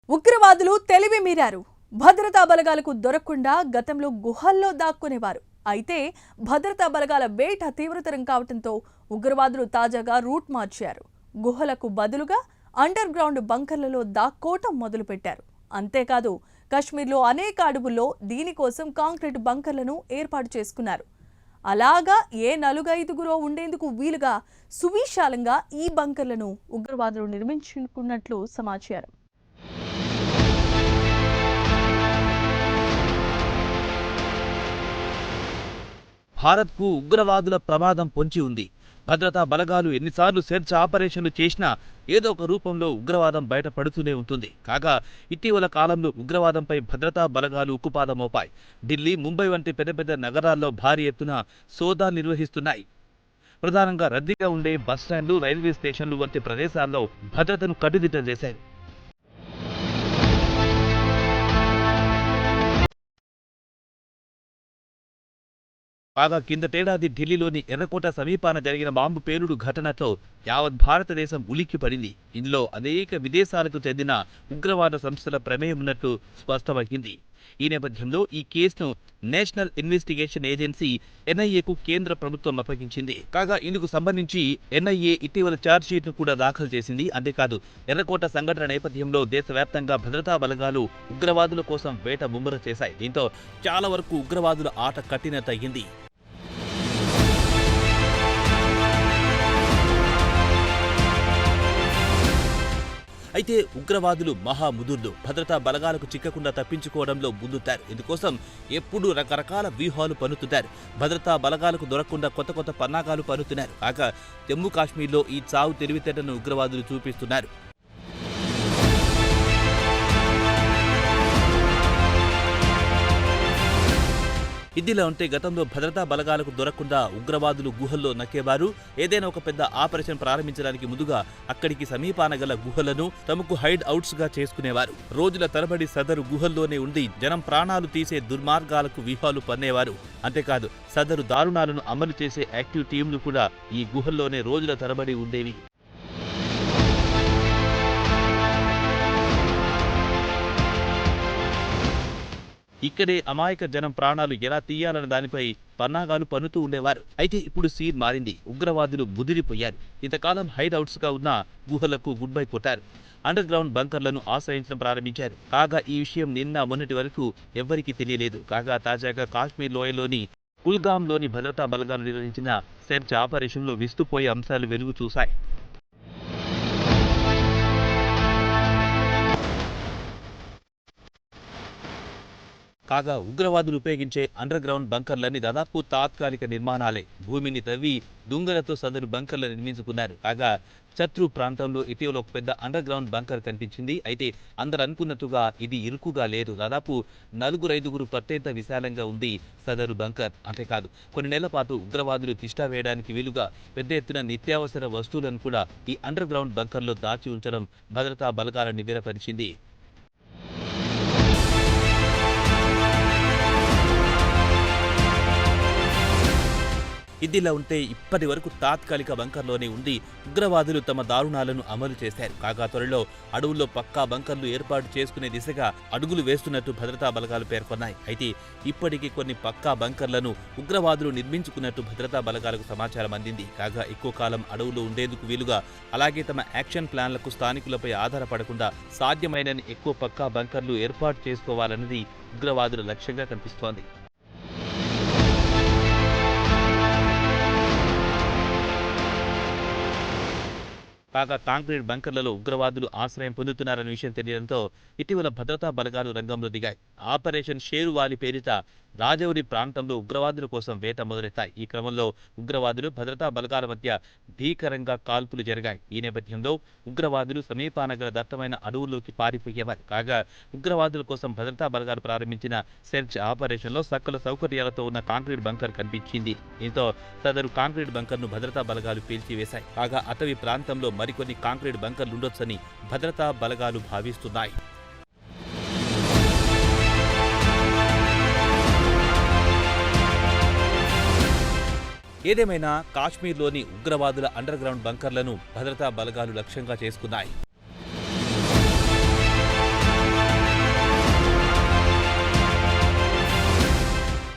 ఉగ్రవాదులు తెలివి మీరారు. భద్రతా బలగాలకు దొరకకుండా గతంలో గుహల్లో దాక్కునేవారు. అయితే భద్రతా బలగాల వేట తీవ్రతరం కావడంతో ఉగ్రవాదులు తాజాగా రూట్ మార్చారు. గుహలకు బదులుగా అండర్ గ్రౌండ్ బంకర్లలో దాక్కోవటం మొదలుపెట్టారు. అంతేకాదు కశ్మీర్లో అనేక అడవుల్లో దీనికోసం కాంక్రీట్ బంకర్లను ఏర్పాటు చేసుకున్నారు. అలాగా ఏ నలుగైదుగురో ఉండేందుకు వీలుగా సువిశాలంగా ఈ బంకర్లను ఉగ్రవాదులు నిర్మించుకున్నట్లు సమాచారం. భారత్కు ఉగ్రవాదుల ప్రమాదం పొంచి ఉంది. భద్రతా బలగాలు ఎన్నిసార్లు సెర్చ్ ఆపరేషన్లు చేసినా ఏదో ఒక రూపంలో ఉగ్రవాదం బయటపడుతూనే ఉంటుంది. కాగా ఇటీవల కాలంలో ఉగ్రవాదంపై భద్రతా బలగాలు ఉక్కుపాదం మోపాయి. ఢిల్లీ, ముంబై వంటి పెద్ద పెద్ద నగరాల్లో భారీ ఎత్తున సోదాలు నిర్వహిస్తున్నాయి. ప్రధానంగా రద్దీగా ఉండే బస్టాండ్లు, రైల్వే స్టేషన్లు వంటి ప్రదేశాల్లో భద్రతను కట్టుదిట్టం చేశారు. కాగా కిందటేడాది ఢిల్లీలోని ఎర్రకోట సమీపాన జరిగిన బాంబు పేలుడు ఘటనతో యావత్ భారతదేశం ఉలిక్కిపడింది. ఇందులో అనేక విదేశాలకు చెందిన ఉగ్రవాద సంస్థల ప్రమేయం ఉన్నట్టు స్పష్టమైంది. ఈ నేపథ్యంలో ఈ కేసును నేషనల్ ఇన్వెస్టిగేషన్ ఏజెన్సీ ఎన్ఐఏకు కేంద్ర ప్రభుత్వం అప్పగించింది. కాగా ఇందుకు సంబంధించి ఎన్ఐఏ ఇటీవల ఛార్జ్షీట్ను కూడా దాఖలు చేసింది. అంతేకాదు ఎర్రకోట సంఘటన నేపథ్యంలో దేశవ్యాప్తంగా భద్రతా బలగాలు ఉగ్రవాదుల కోసం వేట ముమ్మరం చేశాయి. దీంతో చాలా వరకు ఉగ్రవాదుల ఆట కట్టినట్టయింది. అయితే ఉగ్రవాదులు మహాముదుర్లు భద్రతా బలగాలకు చిక్కకుండా తప్పించుకోవడంలో ముందుతారు. ఇందుకోసం ఎప్పుడూ రకరకాల వ్యూహాలు పన్నుతున్నారు. భద్రతా బలగాలకు దొరకకుండా కొత్త కొత్త పన్నాగాలు పన్నుతున్నారు. కాగా జమ్మూ కాశ్మీర్లో ఈ చావు తెలివితేటను ఉగ్రవాదులు చూపిస్తున్నారు. ఇదిలా ఉంటే గతంలో భద్రతా బలగాలకు దొరకకుండా ఉగ్రవాదులు గుహల్లో నక్కేవారు. ఏదైనా ఒక పెద్ద ఆపరేషన్ ప్రారంభించడానికి ముందుగా అక్కడికి సమీపాన గల గుహలను తమకు హైడ్ అవుట్స్ గా చేసుకునేవారు. రోజుల తరబడి సదరు గుహల్లోనే ఉండి జనం ప్రాణాలు తీసే దుర్మార్గాలకు వ్యూహాలు పన్నేవారు. అంతేకాదు సదరు దారుణాలను అమలు చేసే యాక్టివ్ టీంలు కూడా ఈ గుహల్లోనే రోజుల తరబడి ఉండేవి. ఇక్కడే అమాయక జనం ప్రాణాలు ఎలా తీయాలన్న దానిపై పన్నాగాలు పన్నుతూ ఉండేవారు. అయితే ఇప్పుడు సీన్ మారింది. ఉగ్రవాదులు ముదిరిపోయారు. ఇంతకాలం హైడ్ అవుట్స్ గా ఉన్న గుహలకు గుడ్ బై కొట్టారు. అండర్ గ్రౌండ్ బంకర్లను ఆశ్రయించడం ప్రారంభించారు. కాగా ఈ విషయం నిన్న మొన్నటి వరకు ఎవ్వరికీ తెలియలేదు. కాగా తాజాగా కాశ్మీర్ లోయలోని కుల్గాంలోని భద్రతా బలగాలు నిర్వహించిన సెర్చ్ ఆపరేషన్లో విస్తుపోయే అంశాలు వెలుగు చూశాయి. కాగా ఉగ్రవాదులు ఉపయోగించే అండర్ గ్రౌండ్ బంకర్లన్నీ దాదాపు తాత్కాలిక నిర్మాణాలే. భూమిని తవ్వి దుంగలతో సదరు బంకర్లు నిర్మించుకున్నారు. కాగా శత్రు ప్రాంతంలో ఇటీవల ఒక పెద్ద అండర్ గ్రౌండ్ బంకర్ కనిపించింది. అయితే అందరు అనుకున్నట్టుగా ఇది ఇరుకుగా లేదు. దాదాపు 4-5 పట్టేంత విశాలంగా ఉంది సదరు బంకర్. అంతేకాదు కొన్ని నెలల పాటు ఉగ్రవాదులు తిష్టా వేయడానికి వీలుగా పెద్ద ఎత్తున నిత్యావసర వస్తువులను కూడా ఈ అండర్ గ్రౌండ్ బంకర్లో దాచి ఉంచడం భద్రతా బలగాలను నివ్వెరపరిచింది. ఇదిలా ఉంటే ఇప్పటి వరకు తాత్కాలిక బంకర్లోనే ఉండి ఉగ్రవాదులు తమ దారుణాలను అమలు చేశారు. కాగా త్వరలో అడవుల్లో పక్కా బంకర్లు ఏర్పాటు చేసుకునే దిశగా అడుగులు వేస్తున్నట్టు భద్రతా బలగాలు పేర్కొన్నాయి. అయితే ఇప్పటికీ కొన్ని పక్కా బంకర్లను ఉగ్రవాదులు నిర్మించుకున్నట్టు భద్రతా బలగాలకు సమాచారం అందింది. కాగా ఎక్కువ కాలం అడవులు ఉండేందుకు వీలుగా అలాగే తమ యాక్షన్ ప్లాన్లకు స్థానికులపై ఆధారపడకుండా సాధ్యమైనన్ని ఎక్కువ పక్కా బంకర్లు ఏర్పాటు చేసుకోవాలన్నది ఉగ్రవాదుల లక్ష్యంగా కనిపిస్తోంది. కాగా కాంక్రీట్ బంకర్లలో ఉగ్రవాదులు ఆశ్రయం పొందుతున్నారన్న విషయం తెలియడంతో ఇటీవల భద్రతా బలగాలు రంగంలో దిగాయి. ఆపరేషన్ షేరువాలి పేరిట రాజౌరి ప్రాంతంలో ఉగ్రవాదుల కోసం వేట మొదలెత్తాయి. ఈ క్రమంలో ఉగ్రవాదులు భద్రతా బలగాల మధ్య భీకరంగా కాల్పులు జరిగాయి. ఈ నేపథ్యంలో ఉగ్రవాదులు సమీపాన గల దట్టమైన అడవుల్లోకి పారిపోయేవారు. కాగా ఉగ్రవాదుల కోసం భద్రతా బలగాలు ప్రారంభించిన సెర్చ్ ఆపరేషన్లో సకల సౌకర్యాలతో ఉన్న కాంక్రీట్ బంకర్ కనిపించింది. దీంతో సదరు కాంక్రీట్ బంకర్ను భద్రతా బలగాలు పేల్చివేశాయి. కాగా అటవీ ప్రాంతంలో మరికొన్ని కాంక్రీట్ బంకర్లుండొచ్చని భద్రతా బలగాలు భావిస్తున్నాయి. ఏదేమైనా కాశ్మీర్లోని ఉగ్రవాదుల అండర్ గ్రౌండ్ బంకర్లను భద్రతా బలగాలు లక్ష్యంగా చేసుకున్నాయి.